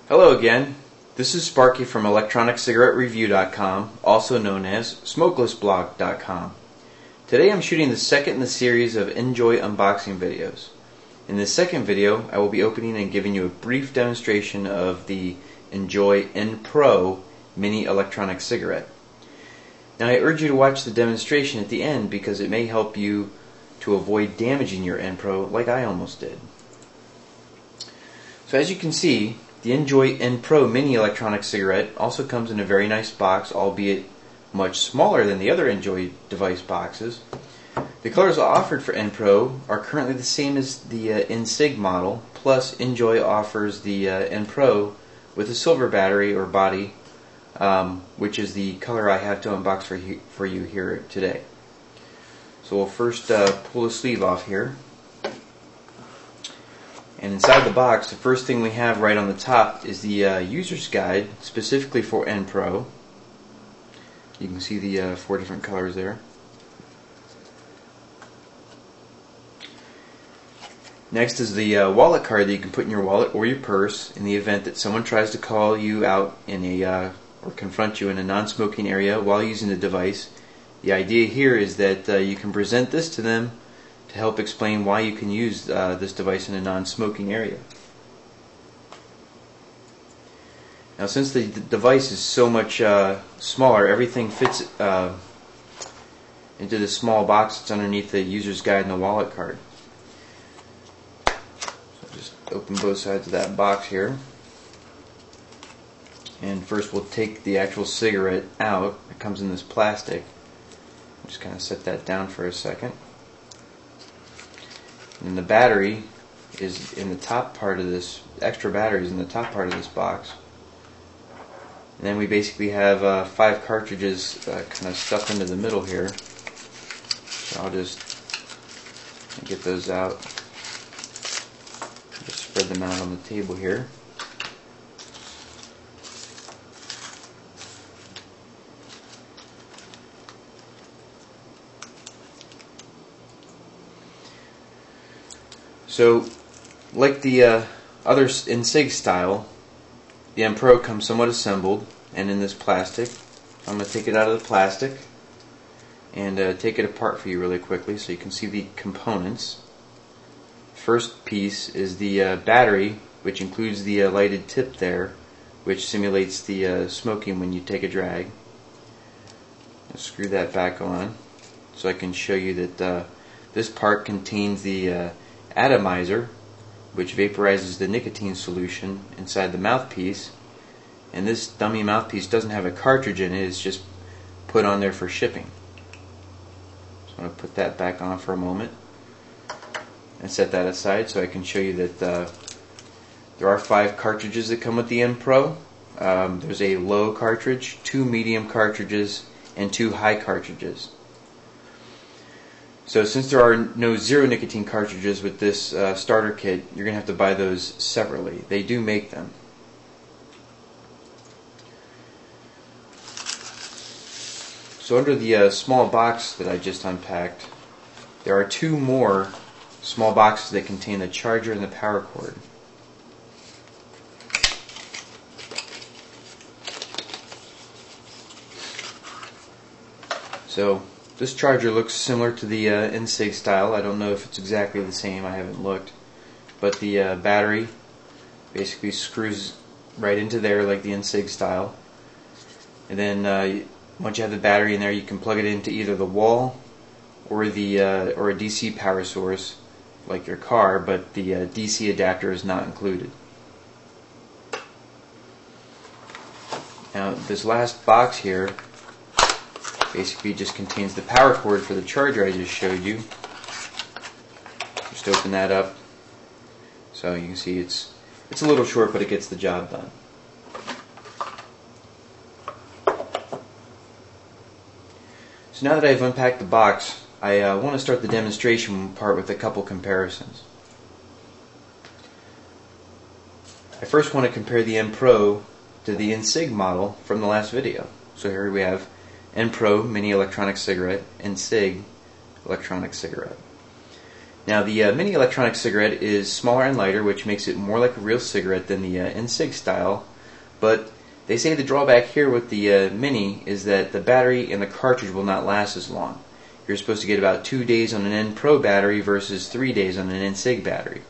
Hello again. This is Sparky from electroniccigarettereview.com, also known as smokelessblog.com. Today I'm shooting the second in the series of NJOY unboxing videos. In this second video, I will be opening and giving you a brief demonstration of the NJOY NPRO mini electronic cigarette. Now I urge you to watch the demonstration at the end because it may help you to avoid damaging your NPRO like I almost did. So as you can see, the NJOY NPRO mini electronic cigarette also comes in a very nice box, albeit much smaller than the other NJOY device boxes. The colors offered for NPRO are currently the same as the NSIG model, plus NJOY offers the NPRO with a silver battery or body, which is the color I have to unbox for you here today. So we'll first pull the sleeve off here. And inside the box, the first thing we have right on the top is the user's guide specifically for NPRO. You can see the 4 different colors there. Next is the wallet card that you can put in your wallet or your purse in the event that someone tries to call you out in a or confront you in a non-smoking area while using the device. The idea here is that you can present this to them to help explain why you can use this device in a non-smoking area. Now, since the device is so much smaller, everything fits into this small box that's underneath the user's guide and the wallet card. So just open both sides of that box here. And first we'll take the actual cigarette out. It comes in this plastic. Just kind of set that down for a second. And the battery is in the top part of this, extra battery is in the top part of this box. And then we basically have 5 cartridges kind of stuffed into the middle here. So I'll just get those out. Just spread them out on the table here. So, like the other NSIG style, the NPRO comes somewhat assembled and in this plastic. I'm going to take it out of the plastic and take it apart for you really quickly so you can see the components. First piece is the battery, which includes the lighted tip there, which simulates the smoking when you take a drag. I'll screw that back on so I can show you that this part contains the atomizer, which vaporizes the nicotine solution inside the mouthpiece. And this dummy mouthpiece doesn't have a cartridge in it, it's just put on there for shipping. So I'm going to put that back on for a moment and set that aside so I can show you that there are 5 cartridges that come with the NPRO. There's a low cartridge, 2 medium cartridges, and 2 high cartridges. So since there are no zero nicotine cartridges with this starter kit, you're going to have to buy those separately. They do make them. So under the small box that I just unpacked, there are 2 more small boxes that contain the charger and the power cord. So this charger looks similar to the NSIG style. I don't know if it's exactly the same, I haven't looked. But the battery basically screws right into there like the NSIG style. And then once you have the battery in there, you can plug it into either the wall or the or a DC power source like your car, but the DC adapter is not included. Now this last box here basically just contains the power cord for the charger I just showed you. Just open that up. So you can see it's a little short, but it gets the job done. So now that I've unpacked the box, I want to start the demonstration part with a couple comparisons. I first want to compare the NPRO to the NSIG model from the last video. So here we have NPRO mini electronic cigarette, NSIG electronic cigarette. Now the mini electronic cigarette is smaller and lighter, which makes it more like a real cigarette than the NCIG style, but they say the drawback here with the mini is that the battery and the cartridge will not last as long. You're supposed to get about 2 days on an NPRO battery versus 3 days on an NCIG battery.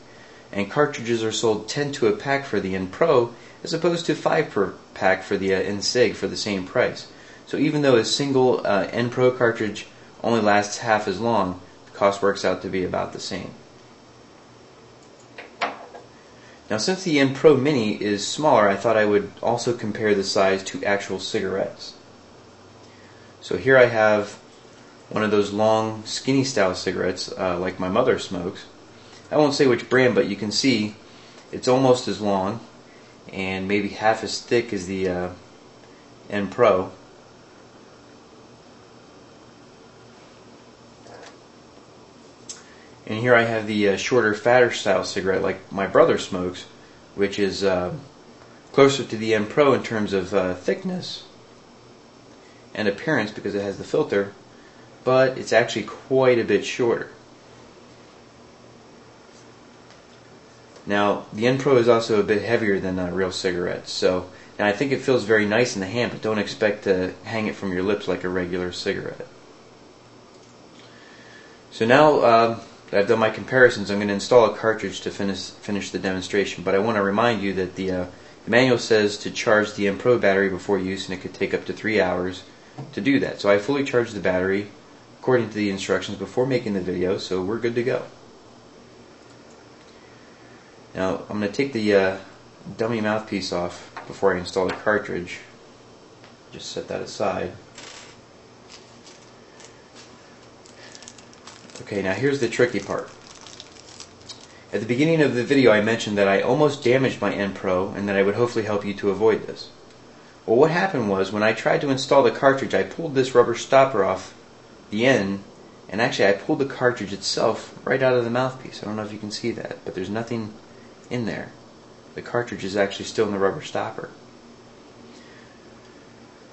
And cartridges are sold 10 to a pack for the NPRO as opposed to 5 per pack for the NCIG for the same price. So even though a single NPRO cartridge only lasts half as long, the cost works out to be about the same. Now since the NPRO Mini is smaller, I thought I would also compare the size to actual cigarettes. So here I have one of those long skinny style cigarettes like my mother smokes. I won't say which brand, but you can see it's almost as long and maybe half as thick as the NPRO. And here I have the shorter, fatter style cigarette like my brother smokes, which is closer to the NPRO in terms of thickness and appearance because it has the filter, but it's actually quite a bit shorter. Now, the NPRO is also a bit heavier than real cigarettes, so and I think it feels very nice in the hand, but don't expect to hang it from your lips like a regular cigarette. So now that I've done my comparisons, I'm going to install a cartridge to finish the demonstration, but I want to remind you that the manual says to charge the NPRO battery before use, and it could take up to 3 hours to do that. So I fully charged the battery according to the instructions before making the video, so we're good to go. Now I'm going to take the dummy mouthpiece off before I install the cartridge. Just set that aside. Okay, now here's the tricky part. At the beginning of the video I mentioned that I almost damaged my NPRO and that I would hopefully help you to avoid this. Well, what happened was when I tried to install the cartridge, I pulled this rubber stopper off the end, and actually I pulled the cartridge itself right out of the mouthpiece. I don't know if you can see that, but there's nothing in there. The cartridge is actually still in the rubber stopper.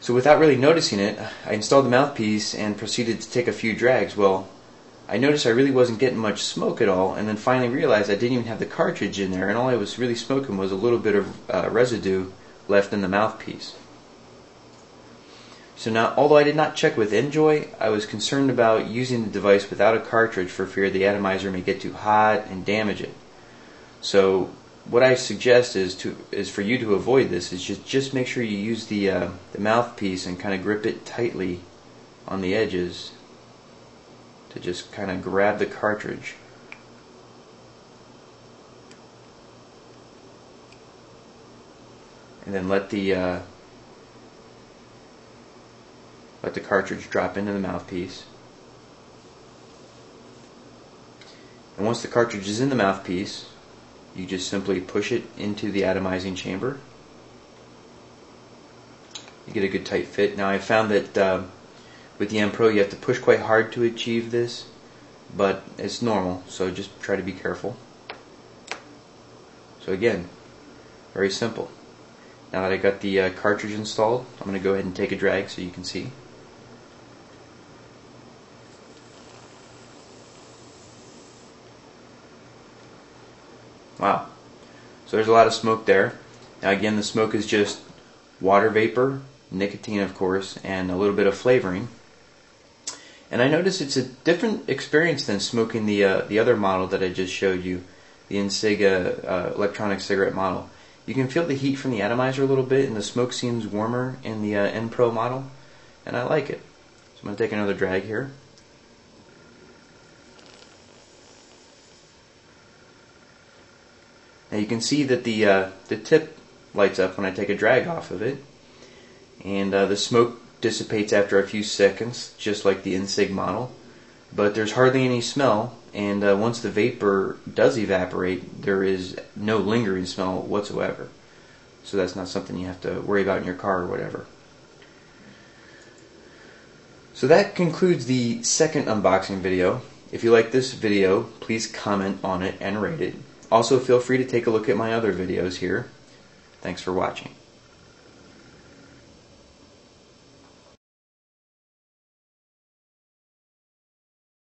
So without really noticing it, I installed the mouthpiece and proceeded to take a few drags. Well, I noticed I really wasn't getting much smoke at all, and then finally realized I didn't even have the cartridge in there, and all I was really smoking was a little bit of residue left in the mouthpiece. So now, although I did not check with NJOY, I was concerned about using the device without a cartridge for fear the atomizer may get too hot and damage it. So what I suggest is for you to avoid this is just make sure you use the mouthpiece and kind of grip it tightly on the edges to just kind of grab the cartridge. And then let the cartridge drop into the mouthpiece. And once the cartridge is in the mouthpiece, you just simply push it into the atomizing chamber. You get a good tight fit. Now I found that with the NPRO you have to push quite hard to achieve this, but it's normal, so just try to be careful. So again, very simple. Now that I got the cartridge installed, I'm going to go ahead and take a drag so you can see. Wow. So there's a lot of smoke there. Now again, the smoke is just water vapor, nicotine of course, and a little bit of flavoring. And I notice it's a different experience than smoking the other model that I just showed you, the NCIG electronic cigarette model. You can feel the heat from the atomizer a little bit, and the smoke seems warmer in the NPRO model, and I like it. So I'm going to take another drag here. Now you can see that the tip lights up when I take a drag off of it, and the smoke dissipates after a few seconds, just like the NCIG model, but there's hardly any smell, and once the vapor does evaporate, there is no lingering smell whatsoever. So that's not something you have to worry about in your car or whatever. So that concludes the second unboxing video. If you like this video, please comment on it and rate it. Also, feel free to take a look at my other videos here. Thanks for watching.